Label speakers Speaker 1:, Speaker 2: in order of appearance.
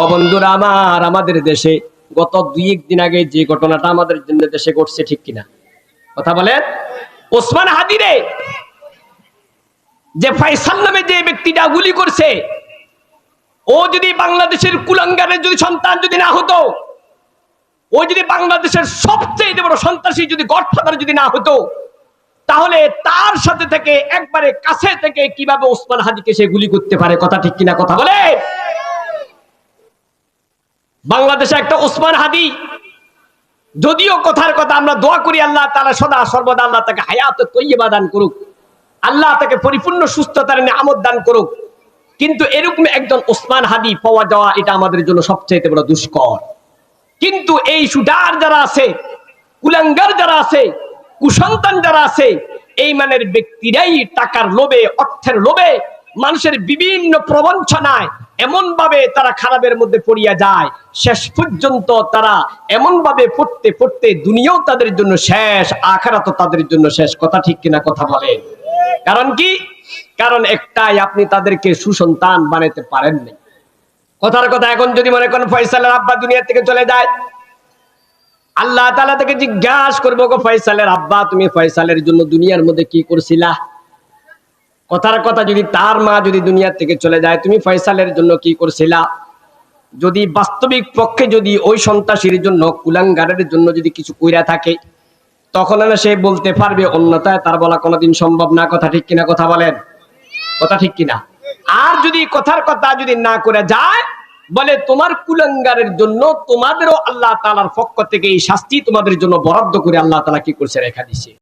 Speaker 1: ও বন্ধুরা আমার, আমাদের দেশে গত 2-1 দিন আগে যে ঘটনাটা আমাদের জন্য দেশে ঘটছে, ঠিক কিনা কথা বলেন? ওসমান হাদিরে যে ফয়সাল নামে যে ব্যক্তিটা গুলি করছে, ও যদি বাংলাদেশের কুলাঙ্গারের যদি সন্তান যদি না হতো, ও যদি বাংলাদেশের সবচেয়ে বড় সন্ত্রাসী যদি গডফাদার যদি না হতো, তাহলে তার সাথে থেকে একবারে কাছে থেকে কিভাবে ওসমান হাদিকে সে গুলি করতে পারে? কথা ঠিক কিনা কথা বলে? বাংলাদেশে একটা ওসমান হাদি, যদিও কথার কথা আমরা দোয়া করি আল্লাহ তাআলা সদা সর্বদা আল্লাহ তাকে হায়াতে তৈয়্যিবা দান করুক, আল্লাহ তাকে পরিপূর্ণ সুস্থতার নিয়ামত দান করুক, কিন্তু এরকম একজন ওসমান হাদি পাওয়া যাওয়া এটা আমাদের জন্য সবচেয়ে বড় দুষ্কর। কিন্তু এই শুটার যারা আছে, কুলাঙ্গার যারা আছে, কুসন্তান যারা আছে, এই মানের ব্যক্তিরাই টাকার লোভে, অর্থের লোভে, মানুষের বিভিন্ন প্রবঞ্চনায় এমন ভাবে তারা খারাপের মধ্যে পড়িয়া যায়, শেষ পর্যন্ত তারা এমন ভাবে পড়তে পড়তে দুনিয়াও তাদের জন্য শেষ, আখিরাতও তাদের জন্য শেষ। কথা ঠিক কিনা কথা বলেন? কারণ কি? কারণ একটাই, আপনি তাদেরকে সুসন্তান বানাতে পারেন নাই। কথার কথা, এখন যদি মনে করেন ফয়সালের আব্বা দুনিয়া থেকে চলে যায়, আল্লাহ তাআলা তাকে জিজ্ঞাসা করবো, গো ফয়সালের আব্বা, তুমি ফয়সালের জন্য দুনিয়ার মধ্যে কি করছিলা? কথার কথা, যদি তার মা যদি দুনিয়া থেকে চলে যায়, তুমি ফয়সালের জন্য কি করছিলা? যদি বাস্তবিক পক্ষে যদি ওই সন্ত্রাসীর জন্য, কুলাঙ্গারের জন্য যদি কিছু কইরা থাকে, তখন সে বলতে পারবে, অন্যথায় তার বলা কোনোদিন সম্ভব না। কথা ঠিক কিনা কথা বলেন? কথা ঠিক কিনা? আর যদি কথার কথা যদি না করে যায়, বলে তোমার কুলাঙ্গারের জন্য তোমাদেরও আল্লাহ তাআলার পক্ষ থেকে এই শাস্তি তোমাদের জন্য বরাদ্দ করে আল্লাহ তাআলা কি করছে, রেখা দিছে।